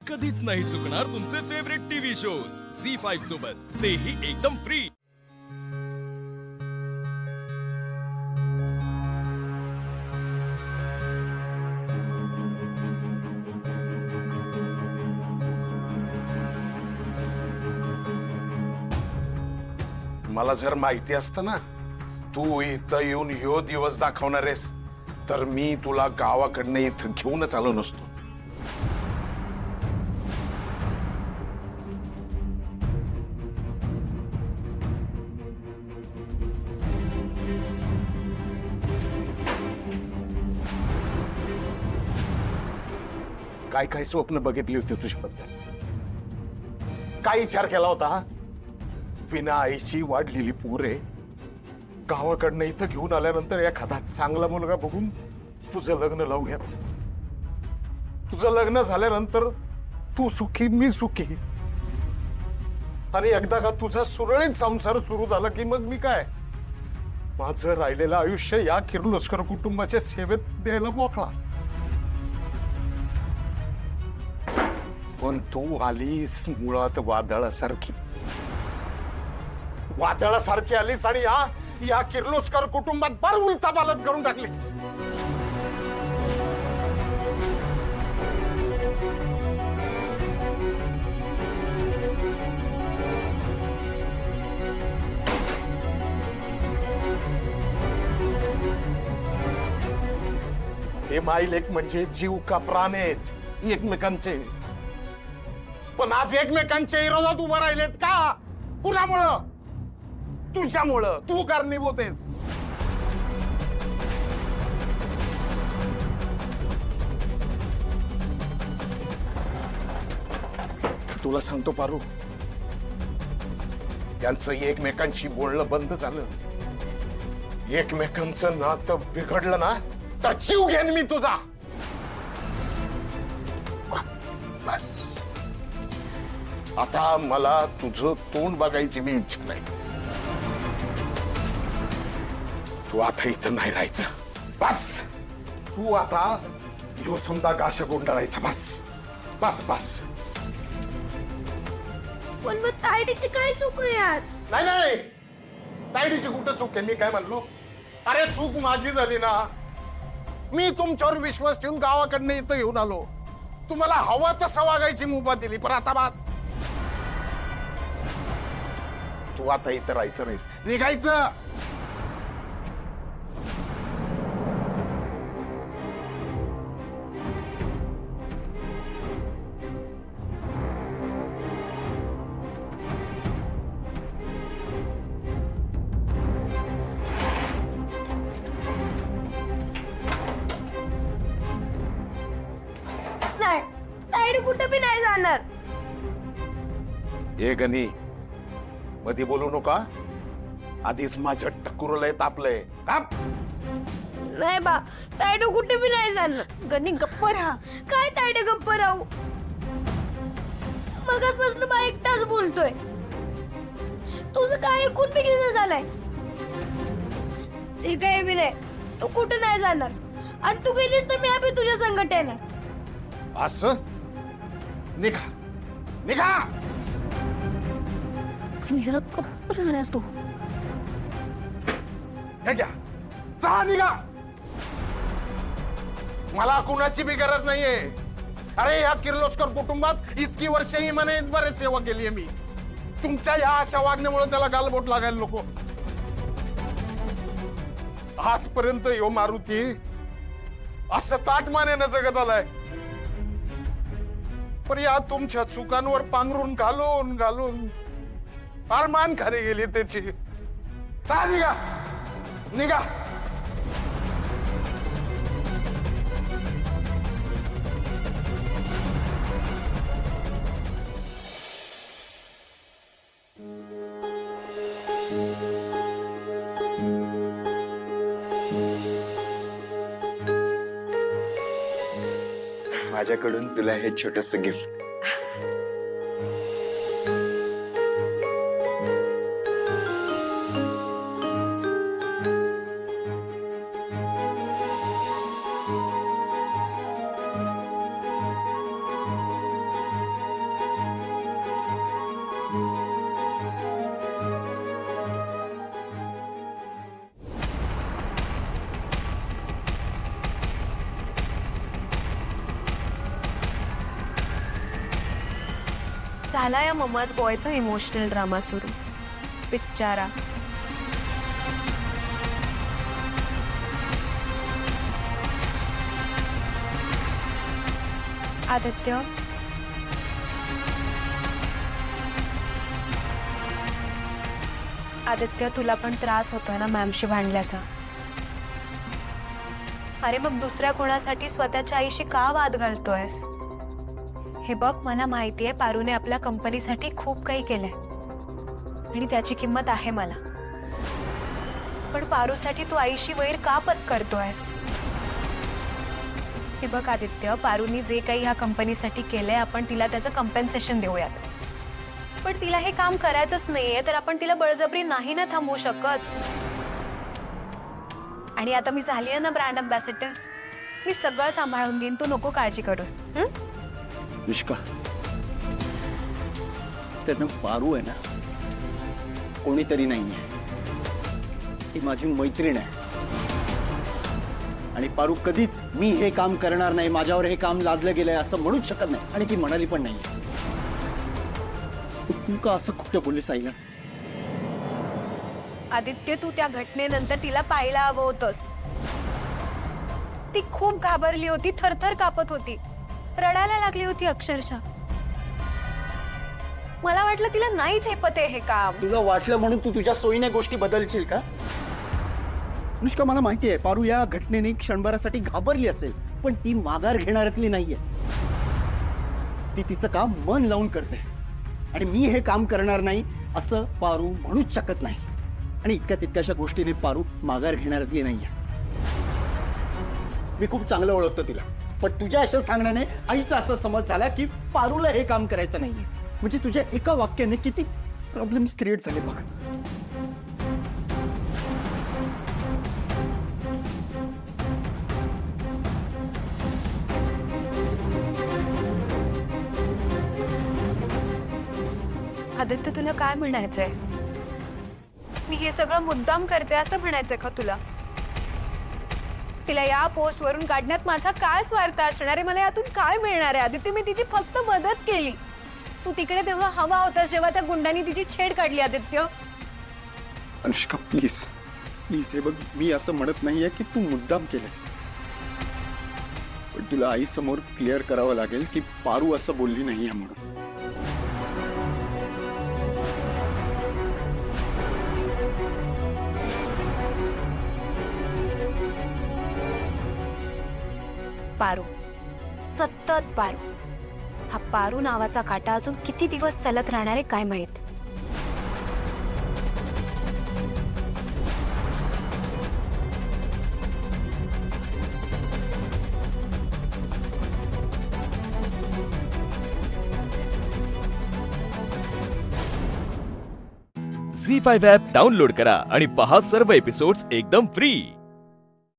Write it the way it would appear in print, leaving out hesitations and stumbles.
कधीच नाही चुकणार तुमचे फेवरेट टीव्ही शोज झी5 सोबत, तेही एकदम फ्री। मला जर माहिती असतं ना तू इथं येऊन ह्यो दिवस दाखवणार आहेस तर मी तुला गावाकडनं इथं घेऊनच आलो नसतो। काय काय स्वप्न बघितली होती तुझ्याबद्दल, काय विचार केला होता? विना आईची वाढलेली पोरे गावाकडनं इथं घेऊन आल्यानंतर एखादा चांगला मुलगा बघून तुझं लग्न लावूयात। तुझं लग्न झाल्यानंतर तू सुखी मी सुखी, आणि एकदा का तुझा सुरळीत संसार सुरू झाला की मग मी काय माझं राहिलेलं आयुष्य या किर्लोस्कर कुटुंबाच्या सेवेत द्यायला मोकळा। पण तू आलीस मुळात वादळासारखी आलीस आणि या किर्लोस्कर कुटुंबात फार उलथा पालत करून टाकलीस। हे माईलेक म्हणजे जीव का प्राण आहेत एकमेकांचे, पण आज एकमेकांच्या विरोधात उभं राहिलेत का? कुणामुळं? तुझ्यामुळं, तू कारणीभूत आहेस। तुला सांगतो पारू, त्यांचं एकमेकांशी बोलणं बंद झालं, एकमेकांचं नातं बिघडलं ना तर जीव घेईन मी तुझा। बस आता मला तुझं तोंड बघायची मी इच्छा नाही। तू आता इथं नाही राहायचं, बस। तू आता यो समजा गाशा गुंडाळायचा, बस बस बस। पण मग तायडीची काय चूक आहे यात? नाही नाही, तायडीची कुठं चूक आहे? मी काय म्हणलो? अरे चूक माझी झाली ना, मी तुमच्यावर विश्वास ठेवून गावाकडनं इथं घेऊन आलो, तुम्हाला हवा तसं वागायची मुभा दिली, पण आता बात तू आता इथं राहायचं नाही, निघायचं। नाही, तायडी कुठे बी नाही जाणार। हे गणी मध्ये बोलू नका, आधीच माझ्या टकुरलंय तापलंय। नाही बा, तायडी कुठे बी नाही जाणार। गणी गप्प राहा। काय तायडी गप्प राहू? मगासपासून बा एकटाच बोलतोय, तुझं काय ऐकून बी घेणं झालंय? ते काय बी नाही, तू कुठे नाही जाणार, आणि तू गेलीस तर मी आम्ही तुझ्या संगत येणार। असं निघा निघा। गप्प राहण्यास तू हे घ्या, जा निघा। मला कुणाची बी गरज नाहीये। अरे या किर्लोस्कर कुटुंबात इतकी वर्ष इमाने बरेच सेवा केली मी, तुमच्या या अशा वागण्यामुळे त्याला गालबोट लागायला नको। आजपर्यंत यो मारुती असं ताटमानेनं जगत आलाय, पण या तुमच्या चुकांवर पांघरून घालून घालून अरमान खाली गेली त्याची। जा निघा निघा। माझ्याकडून तुला हे छोटंसं गिफ्ट। झाला या मम्माज बॉयचा इमोशनल ड्रामा सुरू. बिचारा. आदित्य, आदित्य तुला पण त्रास होतोय ना मॅमशी भांडल्याचा? अरे मग दुसऱ्या कोणासाठी स्वतःच्या आईशी का वाद घालतोयस? हे बघ, मला माहितीये पारूने आपल्या कंपनीसाठी खूप काही केलंय आणि त्याची किंमत आहे मला. पण पारूसाठी तू आईशी वैर का पत्करतोयस? हे बघ आदित्य, पारूनी जे काही ह्या कंपनीसाठी केलंय आपण तिला त्याचं कम्पेन्सेशन देऊयात. पण तिला हे काम करायचंच नाहीये तर आपण तिला बळजबरी नाही ना थांबवू शकत. आणि आता मी झाली आहे ना ब्रँड अम्बॅसेडर, मी सगळं सांभाळून घेईन, तू नको काळजी करूस. निष्का, त्यानं पारू आहे ना कोणीतरी नाहीये, ती माझी मैत्रीण आहे. आणि पारू कधीच मी हे काम करणार नाही, माझ्यावर हे काम लादलं गेलंय असं म्हणूच शकत नाही. आणि ती म्हणाली पण नाही. तू का असं खोटं बोललीस आईला? आदित्य, तू त्या घटनेनंतर तिला पाहायला हवं होतंस. ती खूप घाबरली होती, थरथर कापत होती, रडायला लागली होती अक्षरशः. मला वाटलं तिला नाही झेपत आहे हे काम. तुला वाटलं म्हणून तू तुझ्या सोयीने गोष्टी बदलशील का? अनुष्का, मला माहिती आहे पारू या घटनेने क्षणभरासाठी घाबरली असेल, पण ती माघार घेणाऱ्यातली नाहीये. ती तिचं काम मन लावून करते आणि मी हे काम करणार नाही असं पारू म्हणूच शकत नाही. आणि इतक्या तितक्याशा गोष्टीने पारू माघार घेणाऱ्यातली नाहीये. मी खूप चांगलं ओळखतो तिला, पण तुझ्या अशा सांगण्याने आईचा असा समज झाला की पारूला हे काम करायचं नाहीये. म्हणजे तुझ्या एका वाक्याने किती प्रॉब्लेम्स क्रिएट झाले बघ. आदित्य, तुला काय म्हणायचंय? मी हे सगळं मुद्दाम करते असं म्हणायचंय का तुला? तिला या पोस्ट वरून काढण्यात माझा काय स्वार्थ असणार आहे? मला यातून काय मिळणार आहे? आदित्य, मी तिची फक्त मदत केली. तू तिकडे तेव्हा हवा होतास जेव्हा त्या गुंडांनी तिची छेड काढली. आदित्य, अनुष्का, प्लीज प्लीज, हे बघ, मी असं म्हणत नाहीये की तू मुद्दाम केलंस, पण तुला आई समोर क्लिअर करावं लागेल की पारू असं बोलली नाहीये म्हणून. पारू, सतत पारू. हा पारू नावाचा काटा अजून किती दिवस चालत राहणार आहे काय माहित. झी5 ॲप डाउनलोड करा आणि पहा सर्व एपिसोड्स एकदम फ्री.